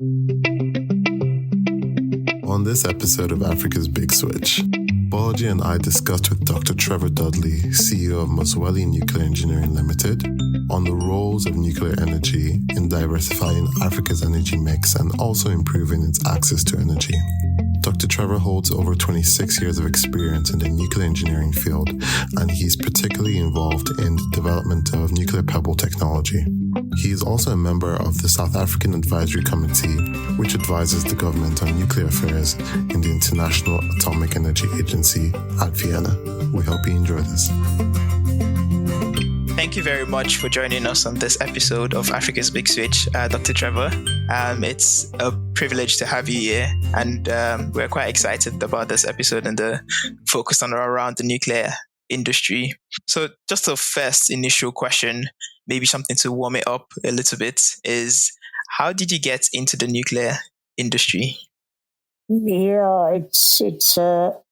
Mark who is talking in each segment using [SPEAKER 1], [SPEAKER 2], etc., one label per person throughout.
[SPEAKER 1] On this episode of Africa's Big Switch, Bolaji and I discussed with Dr. Trevor Dudley, CEO of Modular Nuclear Engineering Limited, on the roles of nuclear energy in diversifying Africa's energy mix and also improving its access to energy. Dr. Trevor holds over 26 years of experience in the nuclear engineering field, and he's particularly involved in the development of nuclear Pebble technology. He is also a member of the South African Advisory Committee, which advises the government on nuclear affairs in the International Atomic Energy Agency at Vienna. We hope you enjoy this.
[SPEAKER 2] Thank you very much for joining us on this episode of Africa's Big Switch, Dr. Trevor. It's a privilege to have you here, and we're quite excited about this episode and the focus on around the nuclear industry. So just a first initial question, maybe something to warm it up a little bit, is how did you get into the nuclear industry?
[SPEAKER 3] Yeah,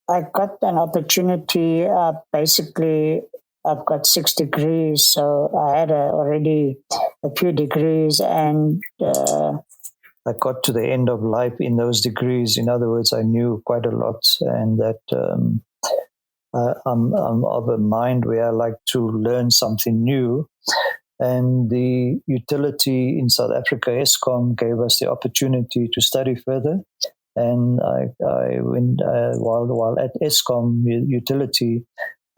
[SPEAKER 3] I got an opportunity. Basically, I've got 6 degrees, so I had already a few degrees, and I got to the end of life in those degrees. In other words, I knew quite a lot, and that I'm of a mind where I like to learn something new. And the utility in South Africa, Eskom, gave us the opportunity to study further. And I went, while at Eskom utility,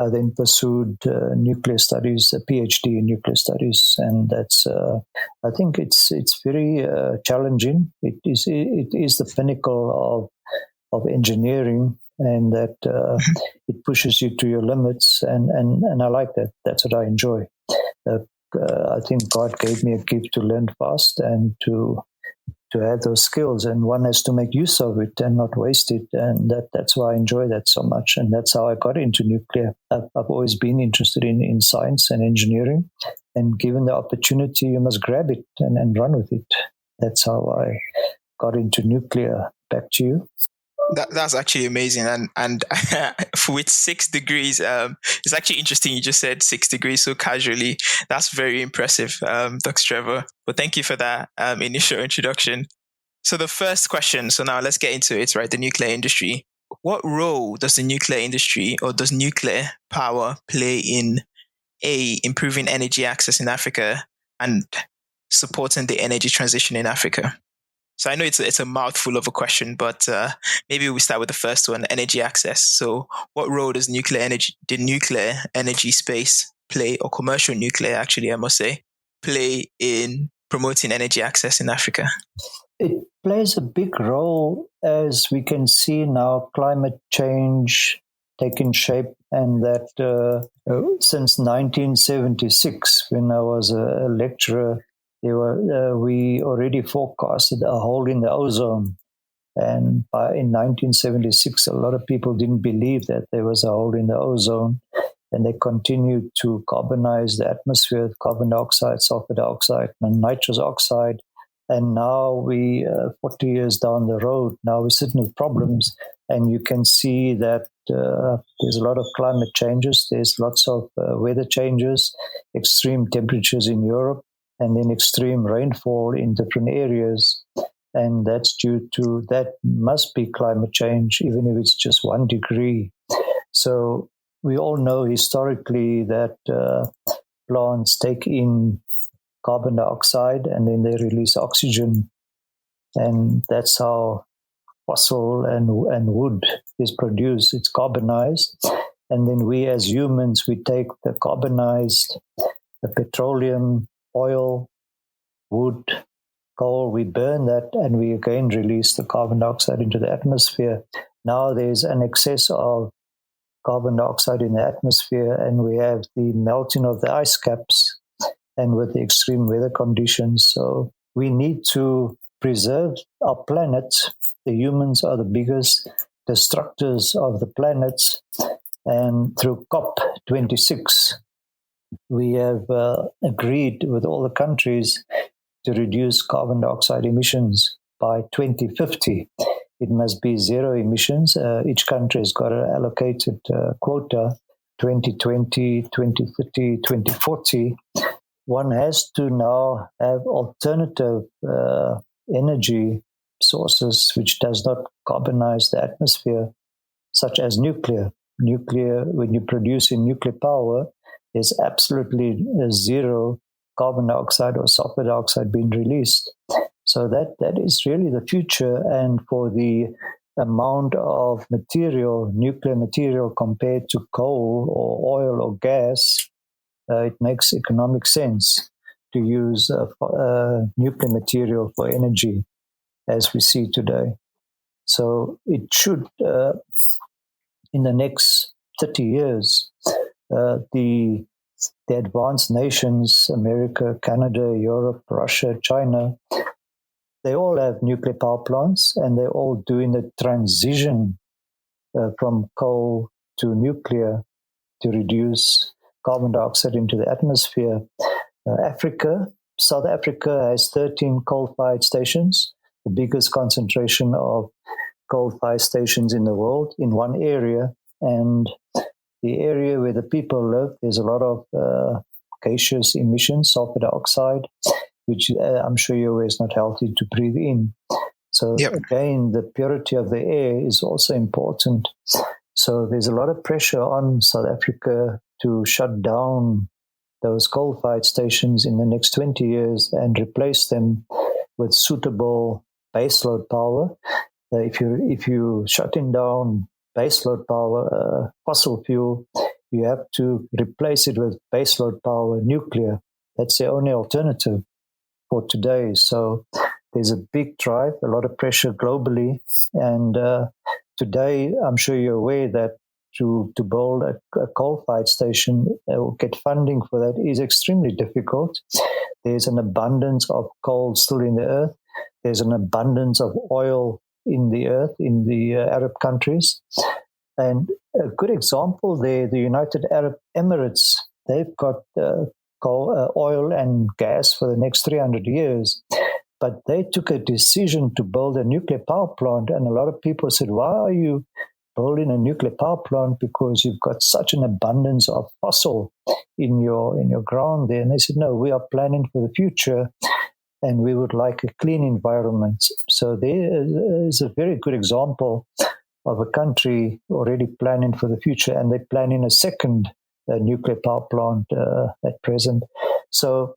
[SPEAKER 3] I then pursued nuclear studies, a PhD in nuclear studies, and that's. I think it's very challenging. It is the pinnacle of engineering, and that it pushes you to your limits, and I like that. That's what I enjoy. I think God gave me a gift to learn fast and to have those skills, and one has to make use of it and not waste it, and that's why I enjoy that so much, and that's how I got into nuclear. I've always been interested in science and engineering, and given the opportunity, you must grab it and run with it. That's how I got into nuclear. Back to you.
[SPEAKER 2] That's actually amazing, and with 6 degrees, it's actually interesting. You just said 6 degrees so casually. That's very impressive, Dr. Trevor. But thank you for that initial introduction. So the first question. So now let's get into it. Right, the nuclear industry. What role does the nuclear industry or does nuclear power play in improving energy access in Africa and supporting the energy transition in Africa? So I know it's a mouthful of a question, but maybe we start with the first one, energy access. So what role does the nuclear energy space play, or commercial nuclear, actually, I must say, play in promoting energy access in Africa?
[SPEAKER 3] It plays a big role, as we can see now, climate change taking shape, and that since 1976, when I was a lecturer, we already forecasted a hole in the ozone. And in 1976, a lot of people didn't believe that there was a hole in the ozone. And they continued to carbonize the atmosphere with carbon dioxide, sulfur dioxide, and nitrous oxide. And now 40 years down the road, now we're sitting with problems. And you can see that there's a lot of climate changes. There's lots of weather changes, extreme temperatures in Europe, and then extreme rainfall in different areas. And that's that must be climate change, even if it's just 1 degree. So we all know historically that plants take in carbon dioxide and then they release oxygen. And that's how fossil and wood is produced. It's carbonized. And then we as humans, we take the carbonized petroleum, oil, wood, coal, we burn that, and we again release the carbon dioxide into the atmosphere. Now there's an excess of carbon dioxide in the atmosphere, and we have the melting of the ice caps and with the extreme weather conditions. So we need to preserve our planet. The humans are the biggest destructors of the planet. And through COP26, we have agreed with all the countries to reduce carbon dioxide emissions by 2050. It must be zero emissions. Each country has got an allocated quota, 2020, 2030, 2040. One has to now have alternative energy sources which does not carbonize the atmosphere, such as nuclear. Nuclear, when you produce in nuclear power, there's absolutely zero carbon dioxide or sulfur dioxide being released. So that is really the future. And for the amount of material, nuclear material, compared to coal or oil or gas, it makes economic sense to use nuclear material for energy as we see today. So it should, in the next 30 years, the advanced nations, America, Canada, Europe, Russia, China, they all have nuclear power plants, and they're all doing the transition from coal to nuclear to reduce carbon dioxide into the atmosphere. South Africa has 13 coal-fired stations, the biggest concentration of coal-fired stations in the world in one area. And the area where the people live, there's a lot of gaseous emissions, sulfur dioxide, which I'm sure you're aware is not healthy to breathe in. So again, the purity of the air is also important. So there's a lot of pressure on South Africa to shut down those coal-fired stations in the next 20 years and replace them with suitable baseload power. If you shutting down baseload power, fossil fuel, you have to replace it with baseload power, nuclear. That's the only alternative for today. So there's a big drive, a lot of pressure globally. And today, I'm sure you're aware that to build a coal-fired station or get funding for that is extremely difficult. There's an abundance of coal still in the earth. There's an abundance of oil in the earth, in the Arab countries. And a good example there, the United Arab Emirates, they've got coal, oil and gas for the next 300 years. But they took a decision to build a nuclear power plant. And a lot of people said, why are you building a nuclear power plant? Because you've got such an abundance of fossil in your ground there. And they said, no, we are planning for the future, and we would like a clean environment. So there is a very good example of a country already planning for the future, and they're planning a second nuclear power plant at present. So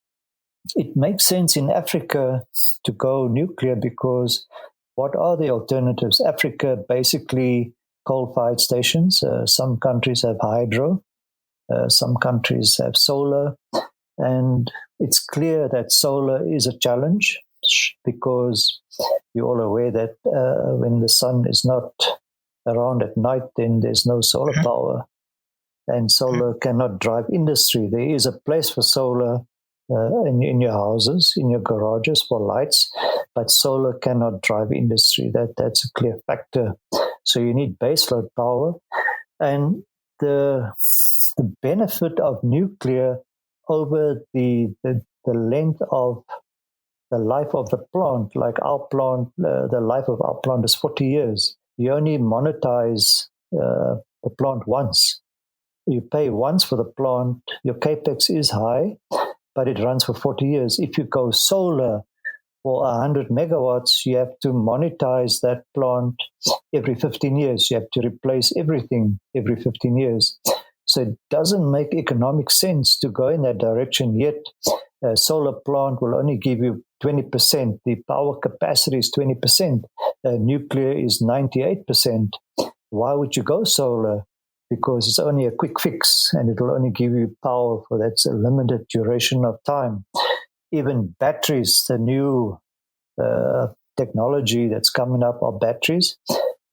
[SPEAKER 3] it makes sense in Africa to go nuclear, because what are the alternatives? Africa, basically coal-fired stations. Some countries have hydro. Some countries have solar. And it's clear that solar is a challenge, because you're all aware that when the sun is not around at night, then there's no solar power. And solar cannot drive industry. There is a place for solar in your houses, in your garages for lights, but solar cannot drive industry. That's a clear factor. So you need baseload power. And the benefit of nuclear over the length of the life of the plant, like our plant, the life of our plant is 40 years. You only monetize the plant once. You pay once for the plant. Your capex is high, but it runs for 40 years. If you go solar for 100 megawatts, you have to monetize that plant every 15 years. You have to replace everything every 15 years. So it doesn't make economic sense to go in that direction yet. A solar plant will only give you 20%. The power capacity is 20%. Nuclear is 98%. Why would you go solar? Because it's only a quick fix, and it will only give you power for that limited duration of time. Even batteries, the new technology that's coming up are batteries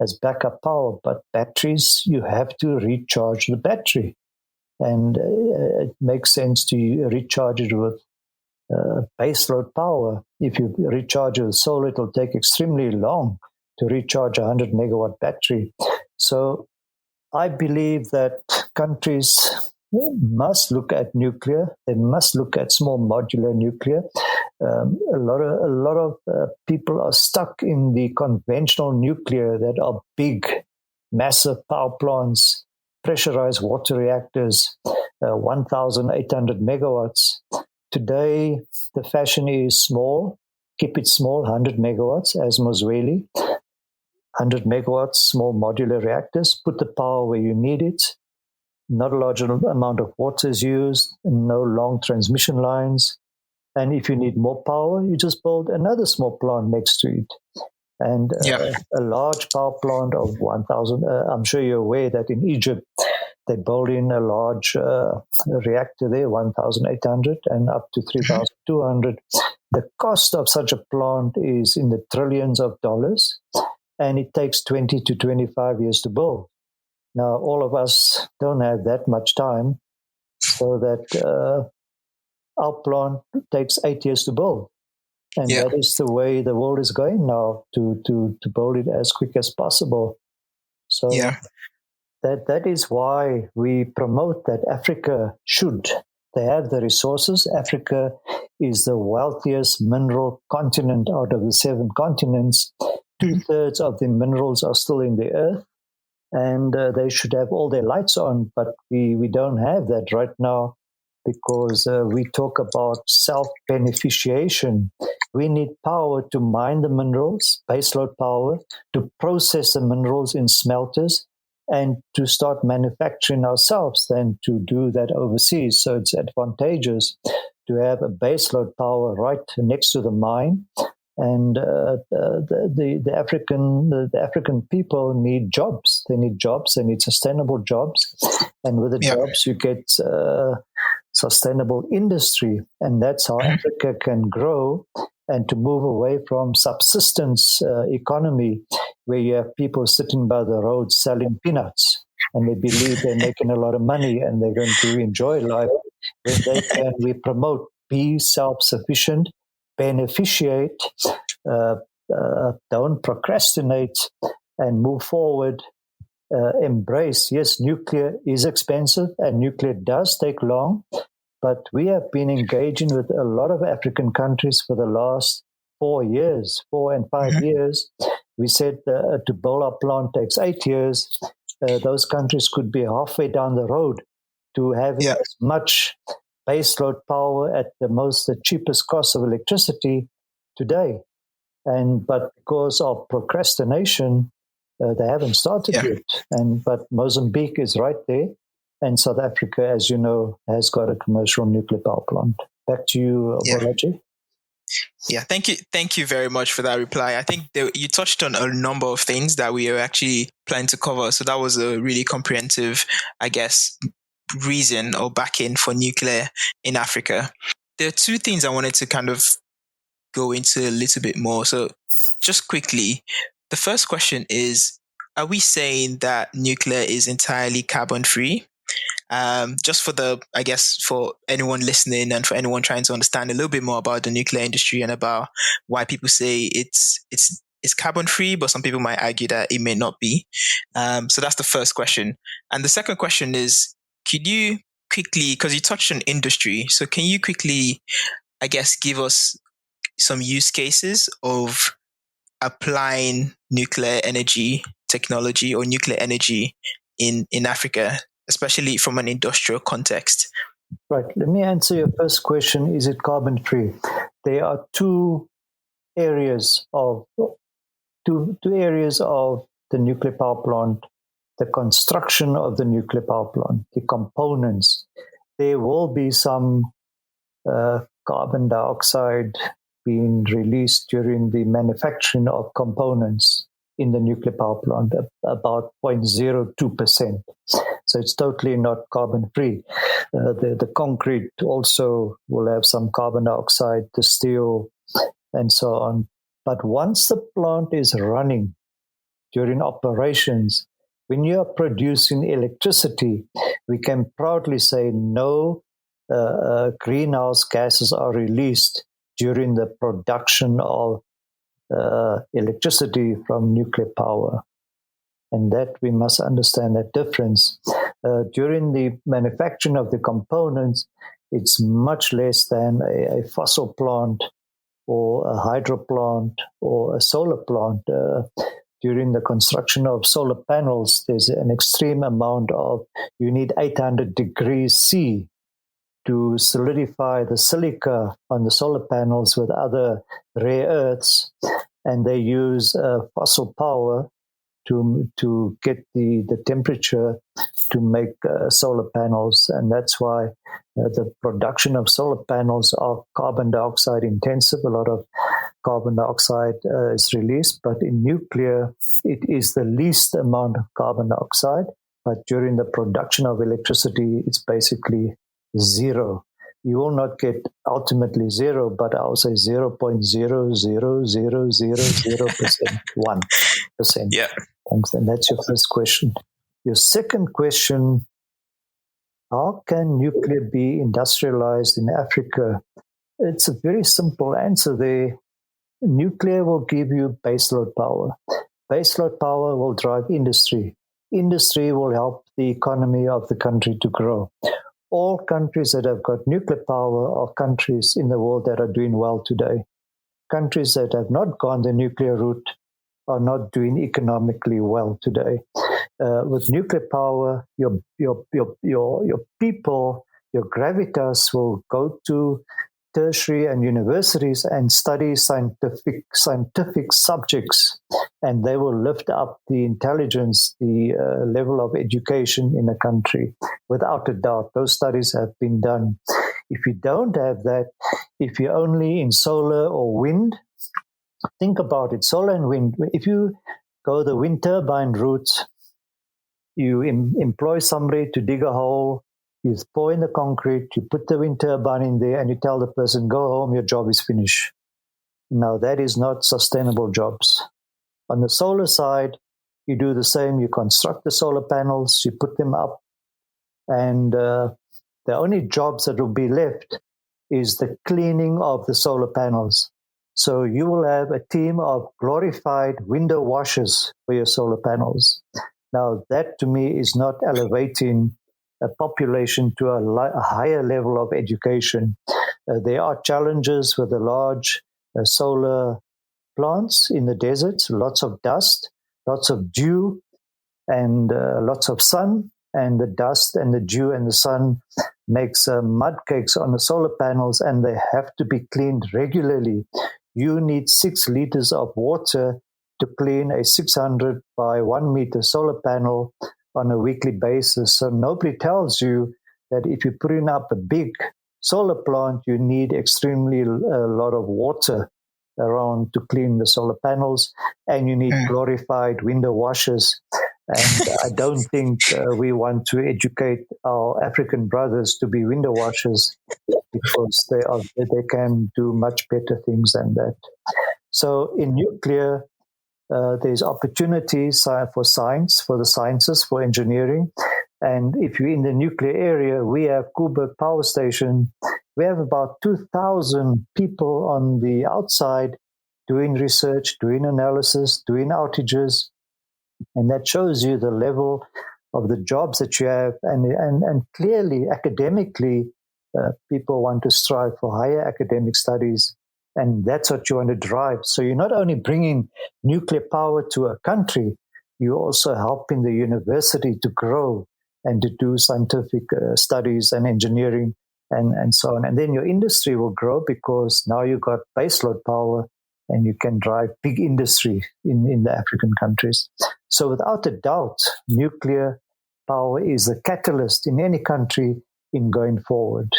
[SPEAKER 3] as backup power. But batteries, you have to recharge the battery. And it makes sense to recharge it with baseload power. If you recharge it with solar, it will take extremely long to recharge a 100 megawatt battery. So I believe that countries must look at nuclear. They must look at small modular nuclear. A lot of people are stuck in the conventional nuclear that are big, massive power plants, pressurized water reactors, 1,800 megawatts. Today, the fashion is small, keep it small, 100 megawatts as Mosweli, 100 megawatts, small modular reactors, put the power where you need it. Not a large amount of water is used, no long transmission lines. And if you need more power, you just build another small plant next to it. And a large power plant of 1,000, I'm sure you're aware that in Egypt, they built in a large reactor there, 1,800 and up to 3,200. The cost of such a plant is in the trillions of dollars, and it takes 20 to 25 years to build. Now, all of us don't have that much time, so that our plant takes 8 years to build. And that is the way the world is going now, to build it as quick as possible. So that is why we promote that Africa should. They have the resources. Africa is the wealthiest mineral continent out of the 7 continents. 2/3 of the minerals are still in the earth, and they should have all their lights on. But we don't have that right now, because we talk about self-beneficiation. We need power to mine the minerals, baseload power, to process the minerals in smelters, and to start manufacturing ourselves than to do that overseas. So it's advantageous to have a baseload power right next to the mine. And the African people need jobs. They need jobs. They need sustainable jobs. And with the jobs, you get sustainable industry. And that's how Africa can grow and to move away from subsistence economy, where you have people sitting by the road selling peanuts, and they believe they're making a lot of money and they're going to enjoy life. When they can, we promote be self-sufficient, beneficiate, don't procrastinate, and move forward. Embrace. Yes, nuclear is expensive and nuclear does take long, but we have been engaging with a lot of African countries for the last 4 and 5 years. We said to build our plant takes 8 years. Those countries could be halfway down the road to having as much baseload power at the cheapest cost of electricity today. But because of procrastination, they haven't started yet. But Mozambique is right there. And South Africa, as you know, has got a commercial nuclear power plant. Back to you, Bolaji.
[SPEAKER 2] Yeah, thank you very much for that reply. I think you touched on a number of things that we are actually planning to cover. So that was a really comprehensive, I guess, reason or backing for nuclear in Africa. There are 2 things I wanted to kind of go into a little bit more. So just quickly, the first question is, are we saying that nuclear is entirely carbon free? Just for anyone listening and for anyone trying to understand a little bit more about the nuclear industry and about why people say it's carbon free, but some people might argue that it may not be. So that's the first question. And the second question is, could you quickly, because you touched on industry, so can you quickly, I guess, give us some use cases of applying nuclear energy technology or nuclear energy in Africa, especially from an industrial context?
[SPEAKER 3] Right. Let me answer your first question. Is it carbon free? There are two areas of the nuclear power plant, the construction of the nuclear power plant, the components. There will be some carbon dioxide being released during the manufacturing of components in the nuclear power plant, about 0.02%. So it's totally not carbon free. The concrete also will have some carbon dioxide, the steel, and so on. But once the plant is running during operations, when you are producing electricity, we can proudly say no greenhouse gases are released during the production of electricity from nuclear power. And that we must understand that difference. During the manufacturing of the components, it's much less than a fossil plant or a hydro plant or a solar plant. During the construction of solar panels, there's an extreme amount you need 800 degrees C to solidify the silica on the solar panels with other rare earths, and they use fossil power to get the temperature to make solar panels. And that's why the production of solar panels are carbon dioxide intensive. A lot of carbon dioxide is released, but in nuclear, it is the least amount of carbon dioxide. But during the production of electricity, it's basically zero. You will not get ultimately zero, but I'll say 0.0000000%, 1%.
[SPEAKER 2] Yeah.
[SPEAKER 3] Thanks. And that's your first question. Your second question, how can nuclear be industrialized in Africa? It's a very simple answer there. Nuclear will give you baseload power. Baseload power will drive industry. Industry will help the economy of the country to grow. All countries that have got nuclear power are countries in the world that are doing well today. Countries that have not gone the nuclear route are not doing economically well today. With nuclear power, your people, your gravitas will go to tertiary and universities and study scientific subjects, and they will lift up the intelligence, the level of education in a country. Without a doubt, those studies have been done. If you don't have that, if you're only in solar or wind, think about it, solar and wind. If you go the wind turbine route, you employ somebody to dig a hole, you pour in the concrete, you put the wind turbine in there, and you tell the person, go home, your job is finished. Now, that is not sustainable jobs. On the solar side, you do the same. You construct the solar panels, you put them up, and the only jobs that will be left is the cleaning of the solar panels. So you will have a team of glorified window washers for your solar panels. Now, that to me is not elevating a population to a higher level of education. There are challenges with the large solar plants in the deserts, lots of dust, lots of dew, and lots of sun. And the dust and the dew and the sun makes mud cakes on the solar panels, and they have to be cleaned regularly. You need 6 liters of water to clean a 600 by 1 meter solar panel on a weekly basis. So nobody tells you that if you're putting up a big solar plant, you need extremely a lot of water around to clean the solar panels, and you need glorified window washers. And I don't think we want to educate our African brothers to be window washers, because they can do much better things than that. So in nuclear, there's opportunities for science, for the sciences, for engineering. And if you're in the nuclear area, we have Koeberg Power Station. We have about 2,000 people on the outside doing research, doing analysis, doing outages. And that shows you the level of the jobs that you have. And clearly, academically, people want to strive for higher academic studies. And that's what you want to drive. So you're not only bringing nuclear power to a country, you're also helping the university to grow and to do scientific studies and engineering and so on. And then your industry will grow, because now you've got baseload power and you can drive big industry in the African countries. So without a doubt, nuclear power is a catalyst in any country in going forward.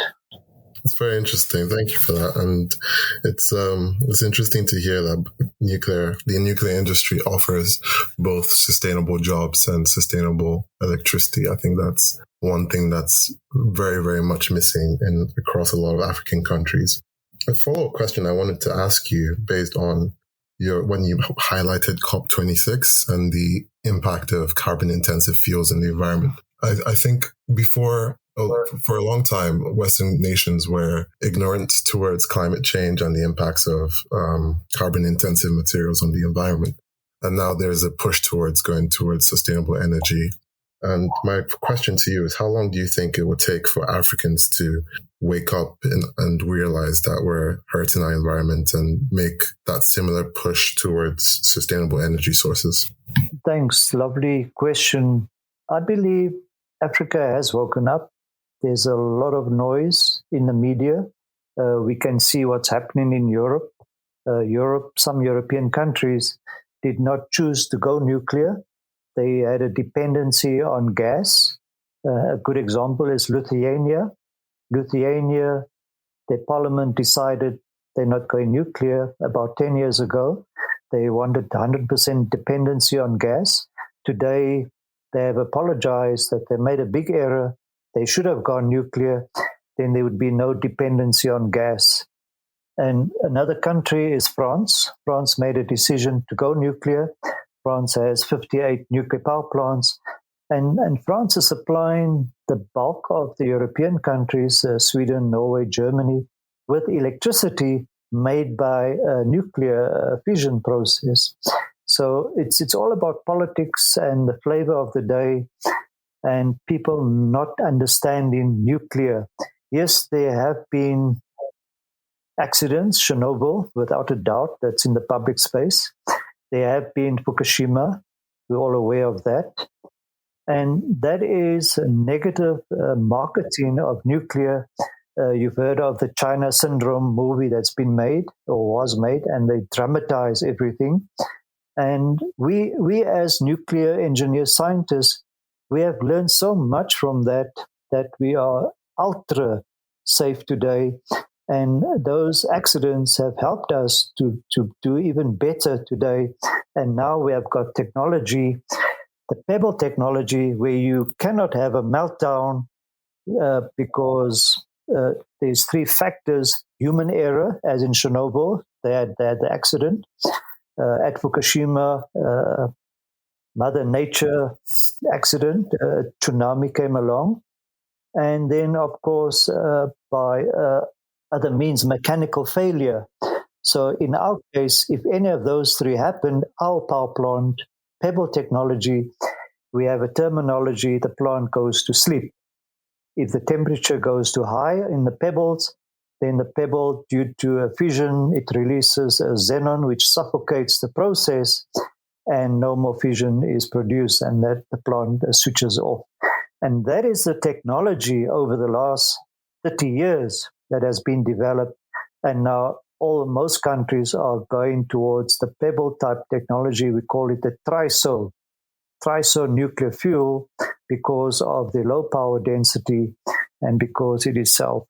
[SPEAKER 1] That's very interesting. Thank you for that. And it's interesting to hear that the nuclear industry offers both sustainable jobs and sustainable electricity. I think that's one thing that's very, very much missing across a lot of African countries. A follow-up question I wanted to ask you, based on when you highlighted COP26 and the impact of carbon-intensive fuels in the environment. I think for a long time, Western nations were ignorant towards climate change and the impacts of carbon-intensive materials on the environment. And now there's a push towards going towards sustainable energy. And my question to you is, how long do you think it would take for Africans to wake up and realize that we're hurting our environment and make that similar push towards sustainable energy sources?
[SPEAKER 3] Thanks. Lovely question. I believe Africa has woken up. There's a lot of noise in the media. We can see what's happening in Europe. Some European countries did not choose to go nuclear. They had a dependency on gas. A good example is Lithuania. Lithuania, their parliament decided they're not going nuclear about 10 years ago. They wanted 100% dependency on gas. Today, they have apologized that they made a big error. They should have gone nuclear. Then there would be no dependency on gas. And another country is France. France made a decision to go nuclear. France has 58 nuclear power plants. And France is supplying the bulk of the European countries, Sweden, Norway, Germany, with electricity made by a nuclear fission process. So it's all about politics and the flavor of the day and people not understanding nuclear. Yes, there have been accidents, Chernobyl, without a doubt, that's in the public space. There have been Fukushima, we're all aware of that. And that is a negative marketing of nuclear. You've heard of the China Syndrome movie that's been made or was made, and they dramatize everything. And we as nuclear engineer scientists, we have learned so much from that we are ultra safe today. And those accidents have helped us to do even better today. And now we have got technology, the Pebble technology, where you cannot have a meltdown because there's three factors: human error, as in Chernobyl, they had the accident. At Fukushima, Mother Nature accident, tsunami came along. And then, of course, by other means, mechanical failure. So in our case, if any of those three happened, our power plant, Pebble technology, we have a terminology, the plant goes to sleep. If the temperature goes too high in the pebbles, then the pebble, due to a fission, it releases a xenon, which suffocates the process, and no more fission is produced, and that the plant switches off. And that is the technology over the last 30 years that has been developed. And now most countries are going towards the Pebble type technology. We call it the TRISO nuclear fuel, because of the low power density and because it is self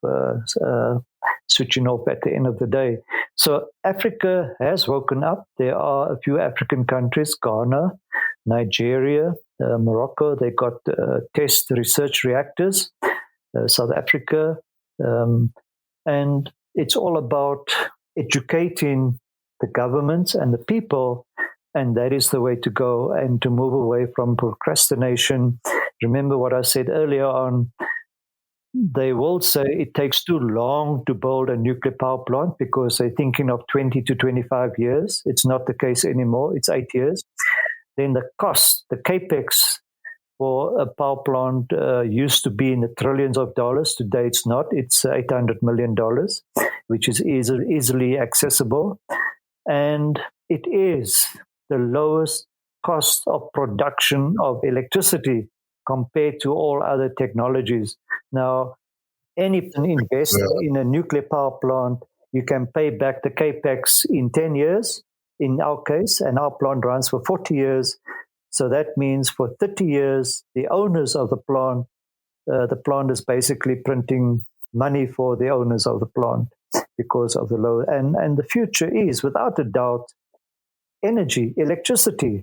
[SPEAKER 3] switching off at the end of the day. So Africa has woken up. There are a few African countries, Ghana, Nigeria, Morocco, they got test research reactors, South Africa, and it's all about educating the governments and the people, and that is the way to go, and to move away from procrastination. Remember what I said earlier on, they will say it takes too long to build a nuclear power plant because they're thinking of 20 to 25 years. It's not the case anymore, it's 8 years. Then the cost, the capex for a power plant used to be in the trillions of dollars. Today it's not. It's $800 million, which is easily accessible. And it is the lowest cost of production of electricity compared to all other technologies. Now, any investor in a nuclear power plant, you can pay back the capex in 10 years, in our case, and our plant runs for 40 years. So that means for 30 years, the owners of the plant is basically printing money for the owners of the plant because of the low. And the future is, without a doubt, energy, electricity.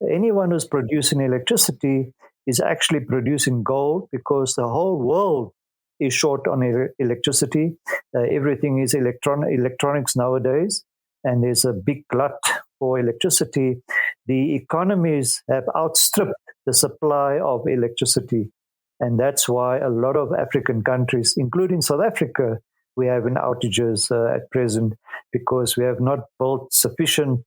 [SPEAKER 3] Anyone who's producing electricity is actually producing gold, because the whole world is short on electricity. Everything is electronics nowadays, and there's a big glut for electricity. The economies have outstripped the supply of electricity. And that's why a lot of African countries, including South Africa, we have in outages at present, because we have not built sufficient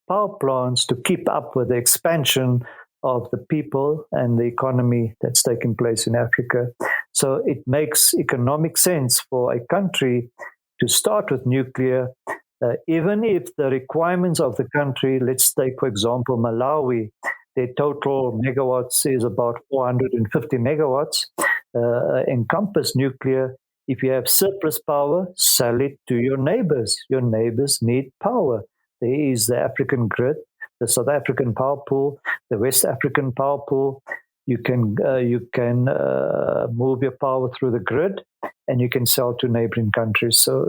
[SPEAKER 3] power plants to keep up with the expansion of the people and the economy that's taking place in Africa. So it makes economic sense for a country to start with nuclear, even if the requirements of the country, let's take, for example, Malawi, their total megawatts is about 450 megawatts. encompass nuclear. If you have surplus power, sell it to your neighbors. Your neighbors need power. There is the African grid, the South African power pool, the West African power pool. You can move your power through the grid, and you can sell to neighboring countries. So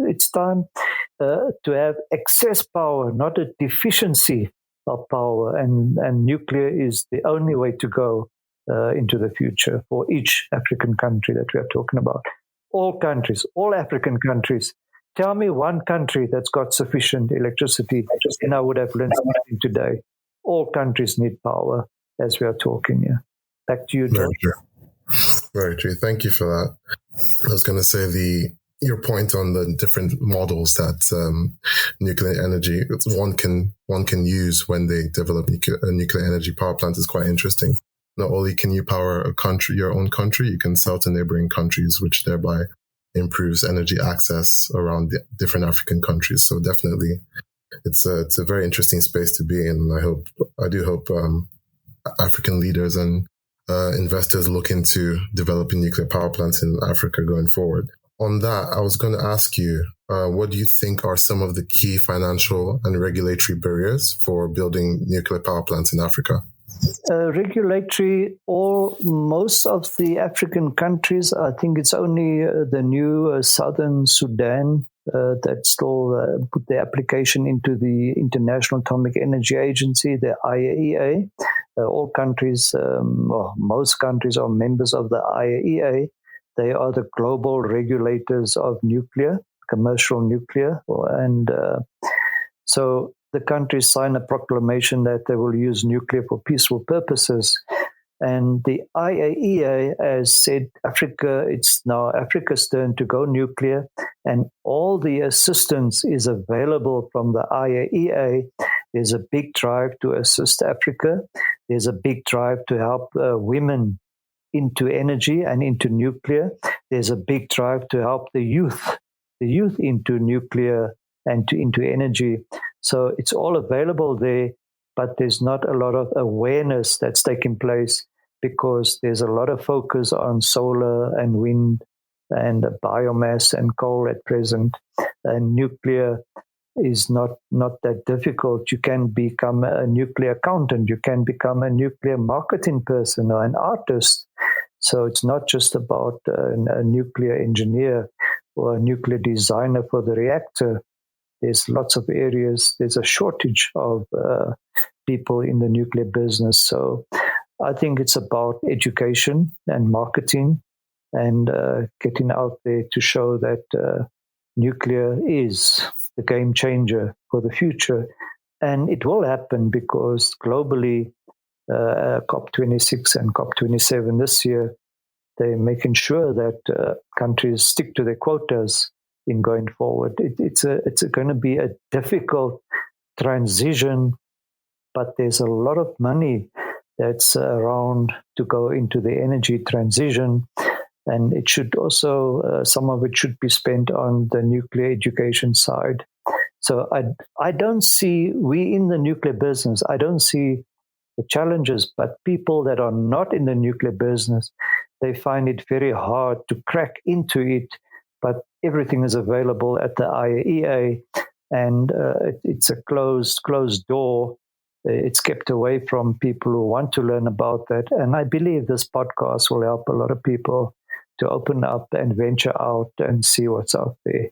[SPEAKER 3] it's time to have excess power, not a deficiency of power. And nuclear is the only way to go into the future for each African country that we are talking about. All countries, all African countries. Tell me one country that's got sufficient electricity, and I would have learned something today. All countries need power as we are talking here. Back to you, John.
[SPEAKER 1] Very true. Very true. Thank you for that. I was going to say your point on the different models that nuclear energy one can use when they develop a nuclear energy power plant is quite interesting. Not only can you power a country, your own country, you can sell to neighboring countries, which thereby improves energy access around the different African countries. So definitely, it's a very interesting space to be in. And I do hope African leaders and investors look into developing nuclear power plants in Africa going forward. On that, I was going to ask you, what do you think are some of the key financial and regulatory barriers for building nuclear power plants in Africa?
[SPEAKER 3] Regulatory, most of the African countries, I think it's only the new Southern Sudan that still put their application into the International Atomic Energy Agency, the IAEA. All countries, most countries are members of the IAEA. They are the global regulators of nuclear, commercial nuclear. And so the countries sign a proclamation that they will use nuclear for peaceful purposes. And the IAEA has said, it's now Africa's turn to go nuclear, and all the assistance is available from the IAEA. There's a big drive to assist Africa. There's a big drive to help women into energy and into nuclear. There's a big drive to help the youth into nuclear and into energy. So it's all available there, but there's not a lot of awareness that's taking place because there's a lot of focus on solar and wind and biomass and coal at present. And nuclear is not that difficult. You can become a nuclear accountant. You can become a nuclear marketing person or an artist. So it's not just about a nuclear engineer or a nuclear designer for the reactor. There's lots of areas. There's a shortage of people in the nuclear business. So I think it's about education and marketing and getting out there to show that nuclear is the game changer for the future. And it will happen because globally, COP26 and COP27 this year, they're making sure that countries stick to their quotas in going forward. It's going to be a difficult transition, but there's a lot of money that's around to go into the energy transition. And it should also, some of it should be spent on the nuclear education side. So I don't see, we in the nuclear business, I don't see the challenges, but people that are not in the nuclear business, they find it very hard to crack into it, but everything is available at the IAEA, and it's a closed door. It's kept away from people who want to learn about that. And I believe this podcast will help a lot of people to open up and venture out and see what's out there.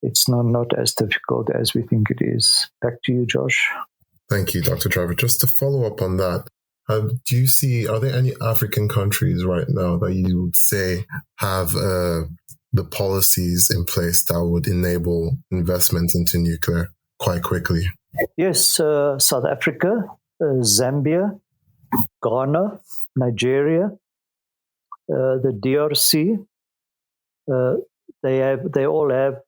[SPEAKER 3] It's not as difficult as we think it is. Back to you, Josh.
[SPEAKER 1] Thank you, Dr. Trevor. Just to follow up on that, are there any African countries right now that you would say have the policies in place that would enable investment into nuclear quite quickly?
[SPEAKER 3] Yes, South Africa, Zambia, Ghana, Nigeria, the DRC. They all have.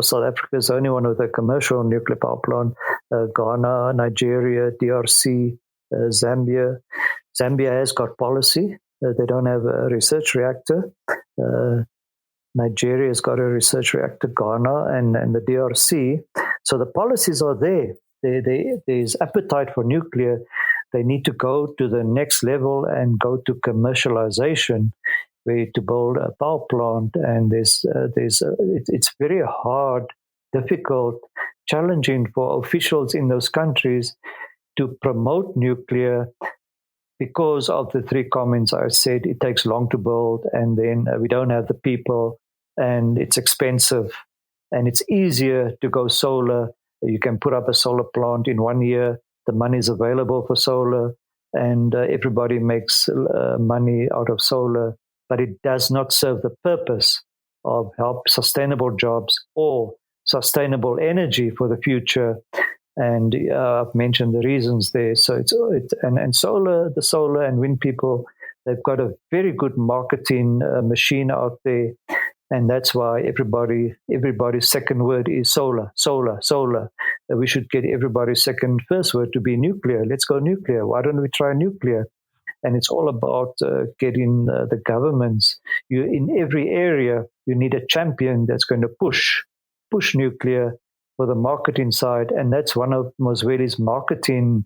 [SPEAKER 3] South Africa is the only one with a commercial nuclear power plant. Ghana, Nigeria, DRC, Zambia. Zambia has got policy. They don't have a research reactor. Nigeria has got a research reactor. Ghana and the DRC. So the policies are there. There's appetite for nuclear. They need to go to the next level and go to commercialization, where to build a power plant. And it's very hard, difficult, challenging for officials in those countries to promote nuclear because of the three comments I said. It takes long to build, and then we don't have the people, and it's expensive, and it's easier to go solar. You can put up a solar plant in 1 year. The money is available for solar, and everybody makes money out of solar, but it does not serve the purpose of help sustainable jobs or sustainable energy for the future. And I've mentioned the reasons there. So and solar, the solar and wind people, they've got a very good marketing machine out there, and that's why everybody's second word is solar, solar, solar. We should get everybody's first word to be nuclear. Let's go nuclear. Why don't we try nuclear? And it's all about getting the governments. In every area, you need a champion that's going to push nuclear for the marketing side. And that's one of Mosweli's marketing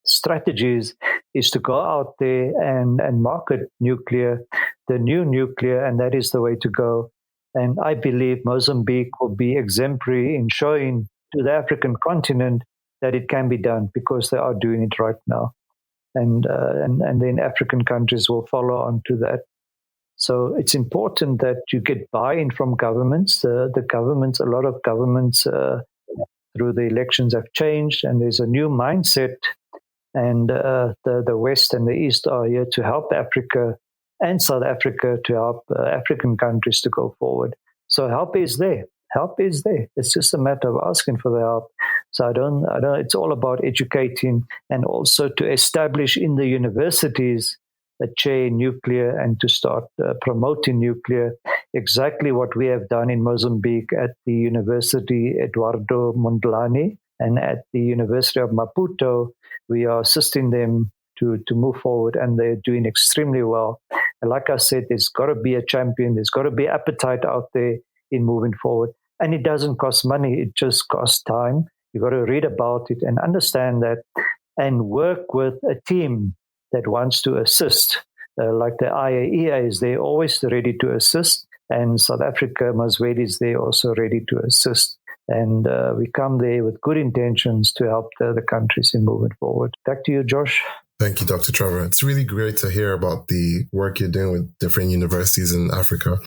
[SPEAKER 3] strategies, is to go out there and market nuclear, the new nuclear, and that is the way to go. And I believe Mozambique will be exemplary in showing to the African continent that it can be done, because they are doing it right now. And then African countries will follow on to that. So it's important that you get buy-in from governments. The governments, a lot of governments through the elections have changed, and there's a new mindset. And the West and the East are here to help Africa and South Africa, to help African countries to go forward. So help is there. Help is there. It's just a matter of asking for the help. So I don't. It's all about educating, and also to establish in the universities a chair in nuclear, and to start promoting nuclear. Exactly what we have done in Mozambique at the University Eduardo Mondlane and at the University of Maputo. We are assisting them to move forward, and they're doing extremely well. And like I said, there's got to be a champion. There's got to be appetite out there in moving forward. And it doesn't cost money. It just costs time. You've got to read about it and understand that, and work with a team that wants to assist. Like the IAEA is there, always ready to assist. And South Africa, Mosweli is there, also ready to assist. And we come there with good intentions to help the countries in moving forward. Back to you, Josh.
[SPEAKER 1] Thank you, Dr. Trevor. It's really great to hear about the work you're doing with different universities in Africa.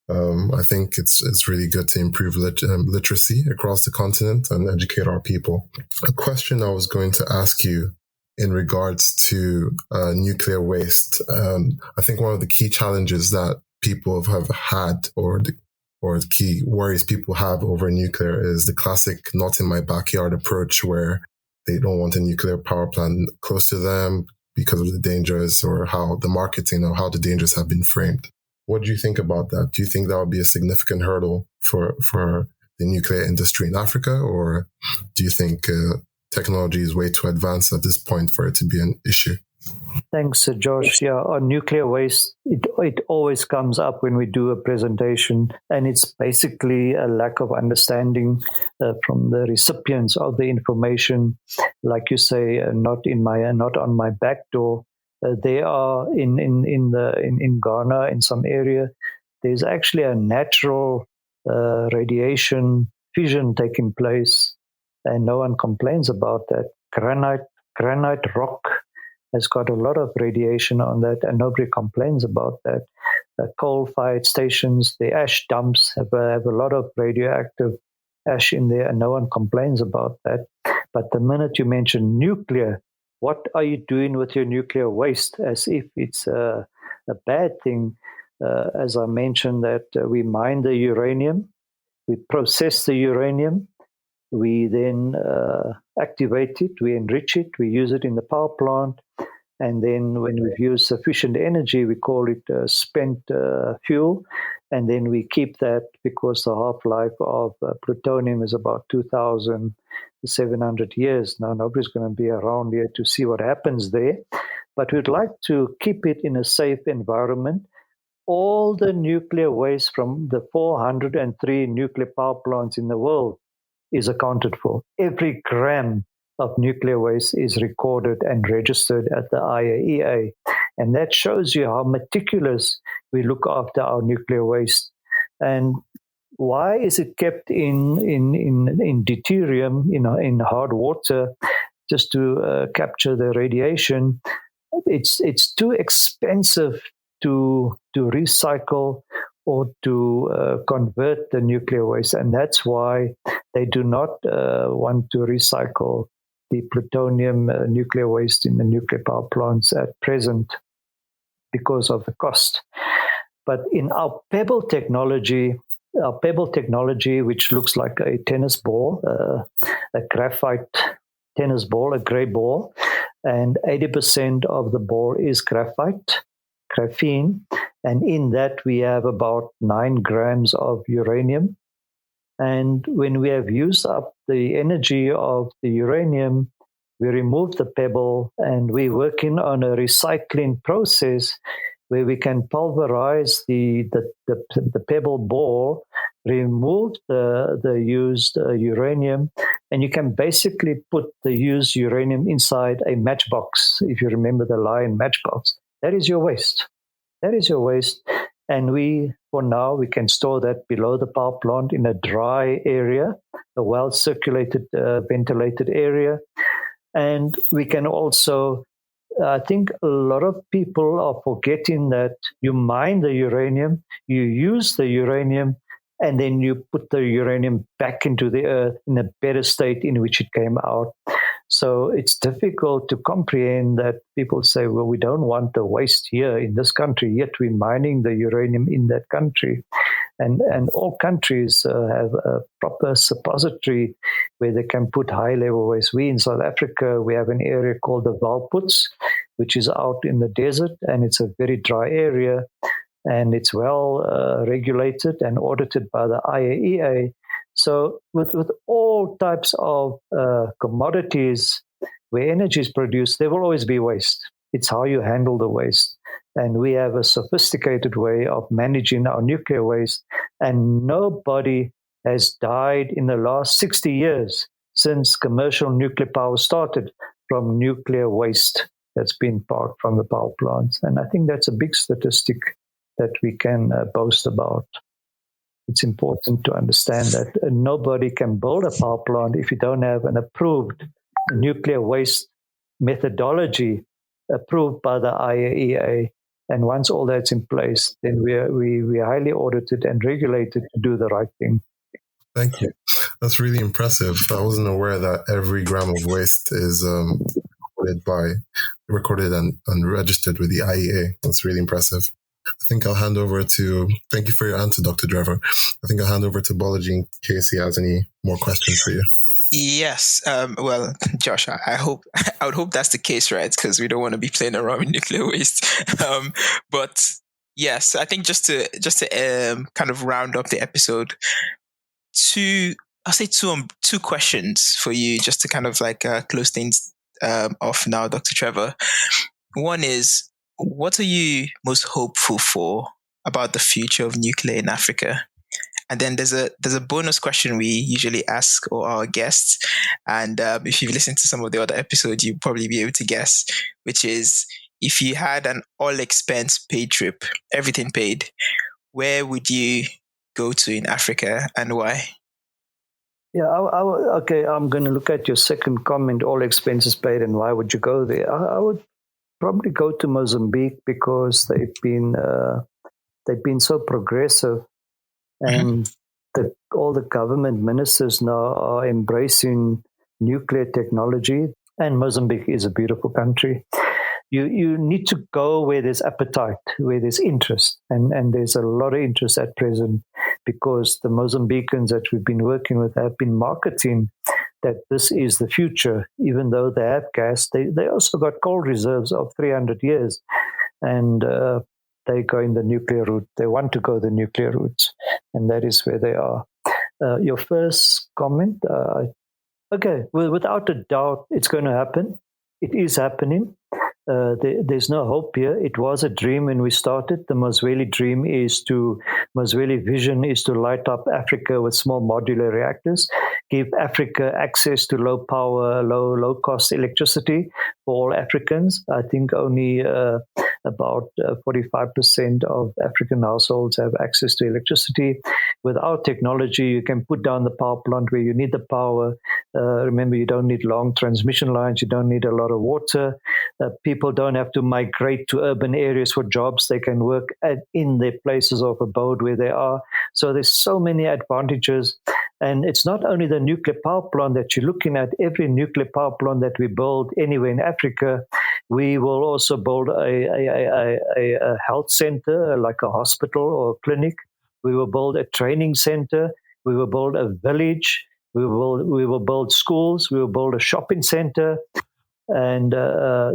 [SPEAKER 1] I think it's really good to improve literacy across the continent and educate our people. A question I was going to ask you in regards to nuclear waste. I think one of the key challenges that people have had, or the key worries people have over nuclear, is the classic not in my backyard approach, where they don't want a nuclear power plant close to them because of the dangers, or how the marketing of how the dangers have been framed. What do you think about that? Do you think that would be a significant hurdle for the nuclear industry in Africa, or do you think technology is way too advanced at this point for it to be an issue?
[SPEAKER 3] Thanks, Josh. Yeah, on nuclear waste, it always comes up when we do a presentation, and it's basically a lack of understanding from the recipients of the information. Like you say, not on my back door. They are in Ghana, in some area. There's actually a natural radiation fission taking place, and no one complains about that. Granite rock has got a lot of radiation on that, and nobody complains about that. Coal-fired stations, the ash dumps have a lot of radioactive ash in there, and no one complains about that. But the minute you mention nuclear, what are you doing with your nuclear waste? As if it's a bad thing. As I mentioned, that we mine the uranium, we process the uranium, we then activate it, we enrich it, we use it in the power plant, and then when we've used sufficient energy, we call it spent fuel, and then we keep that, because the half-life of plutonium is about 2,700 years. Now, nobody's going to be around here to see what happens there, but we'd like to keep it in a safe environment. All the nuclear waste from the 403 nuclear power plants in the world is accounted for. Every gram of nuclear waste is recorded and registered at the IAEA. And that shows you how meticulous we look after our nuclear waste. And why is it kept in deuterium, in hard water, just to capture the radiation? It's too expensive to recycle or to convert the nuclear waste, and that's why they do not want to recycle the plutonium nuclear waste in the nuclear power plants at present because of the cost. But in our Pebble technology, which looks like a tennis ball, a graphite tennis ball, a gray ball, and 80% of the ball is graphene. And in that, we have about 9 grams of uranium. And when we have used up the energy of the uranium, we remove the pebble, and we're working on a recycling process where we can pulverize the pebble ball, remove the used uranium, and you can basically put the used uranium inside a matchbox. If you remember the Lion matchbox, that is your waste. That is your waste. And for now, we can store that below the power plant in a dry area, a well-circulated, ventilated area. And we can also, I think a lot of people are forgetting that you mine the uranium, you use the uranium, and then you put the uranium back into the earth in a better state in which it came out. So it's difficult to comprehend that people say, well, we don't want the waste here in this country, yet we're mining the uranium in that country. And all countries have a proper suppository where they can put high-level waste. We in South Africa, we have an area called the Valputs, which is out in the desert, and it's a very dry area, and it's well regulated and audited by the IAEA. So with all types of commodities where energy is produced, there will always be waste. It's how you handle the waste. And we have a sophisticated way of managing our nuclear waste. And nobody has died in the last 60 years since commercial nuclear power started from nuclear waste that's been parked from the power plants. And I think that's a big statistic that we can boast about. It's important to understand that nobody can build a power plant if you don't have an approved nuclear waste methodology approved by the IAEA. And once all that's in place, then we're highly audited and regulated to do the right thing.
[SPEAKER 1] Thank you. That's really impressive. I wasn't aware that every gram of waste is recorded and registered with the IAEA. That's really impressive. I think I'll hand over to, thank you for your answer, Dr. Drever. I think I'll hand over to Balaji in case he has any more questions for you.
[SPEAKER 2] Yes. Well, Josh, I would hope that's the case, right? Because we don't want to be playing around with nuclear waste. But yes, I think just to kind of round up the episode, two questions for you, just to kind of like close things off now, Dr. Trevor. One is, what are you most hopeful for about the future of nuclear in Africa? And then there's a bonus question we usually ask all our guests. And if you've listened to some of the other episodes, you'll probably be able to guess, which is, if you had an all-expense paid trip, everything paid, where would you go to in Africa and why?
[SPEAKER 3] Yeah, okay, I'm going to look at your second comment, all expenses paid, and why would you go there? I would probably go to Mozambique because they've been so progressive, and all the government ministers now are embracing nuclear technology. And Mozambique is a beautiful country. You need to go where there's appetite, where there's interest, and there's a lot of interest at present because the Mozambicans that we've been working with have been marketing that this is the future. Even though they have gas, they also got coal reserves of 300 years, and they go in the nuclear route. They want to go the nuclear route, and that is where they are. Your first comment, okay, well, without a doubt, it's going to happen. It is happening. there's no hope here. It was a dream when we started. The Mosweli vision is to light up Africa with small modular reactors, give Africa access to low power, low cost electricity for all Africans. I think only about 45% of African households have access to electricity. With our technology, you can put down the power plant where you need the power. Remember, you don't need long transmission lines. You don't need a lot of water. People don't have to migrate to urban areas for jobs. They can work in their places of abode where they are. So there's so many advantages. And it's not only the nuclear power plant that you're looking at. Every nuclear power plant that we build anywhere in Africa, we will also build a health center, like a hospital or a clinic. We will build a training center. We will build a village. We will build schools. We will build a shopping center. And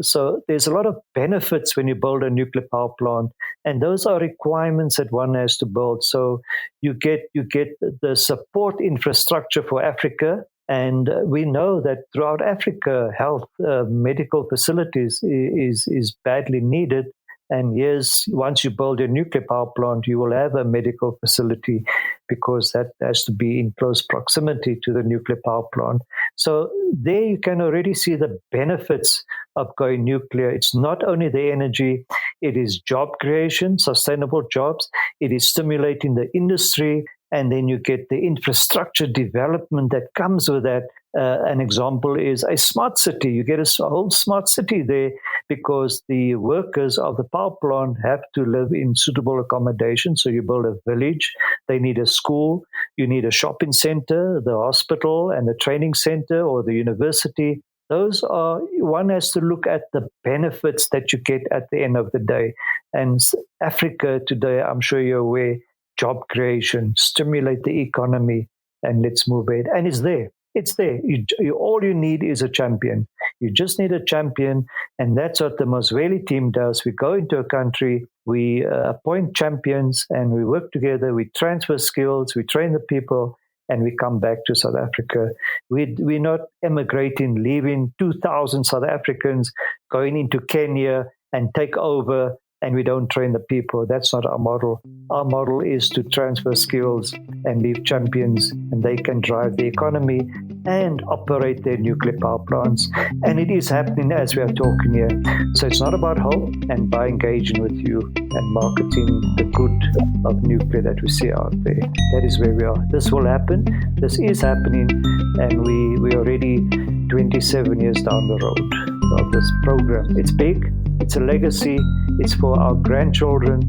[SPEAKER 3] so there's a lot of benefits when you build a nuclear power plant, and those are requirements that one has to build. So you get the support infrastructure for Africa, and we know that throughout Africa, health medical facilities is badly needed. And yes, once you build a nuclear power plant, you will have a medical facility because that has to be in close proximity to the nuclear power plant. So there you can already see the benefits of going nuclear. It's not only the energy, it is job creation, sustainable jobs. It is stimulating the industry, and then you get the infrastructure development that comes with that. An example is a smart city. You get a whole smart city there because the workers of the power plant have to live in suitable accommodation. So you build a village. They need a school. You need a shopping center, the hospital, and the training center or the university. Those are, one has to look at the benefits that you get at the end of the day. And Africa today, I'm sure you're aware, job creation, stimulate the economy, and let's move ahead. And it's there. It's there. All you need is a champion. You just need a champion, and that's what the Mosweli team does. We go into a country, we appoint champions, and we work together. We transfer skills, we train the people, and we come back to South Africa. We're not emigrating, leaving 2,000 South Africans, going into Kenya and take over, and we don't train the people. That's not our model. Our model is to transfer skills and leave champions, and they can drive the economy and operate their nuclear power plants. And it is happening as we are talking here. So it's not about hope, and by engaging with you and marketing the good of nuclear that we see out there. That is where we are. This will happen. This is happening, and we are already 27 years down the road of this program. It's big. It's a legacy. It's for our grandchildren,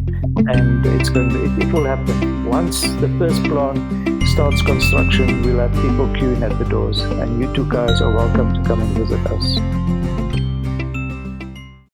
[SPEAKER 3] and it will happen. Once the first plant starts construction, we'll have people queuing at the doors, and you two guys are welcome to come and visit us.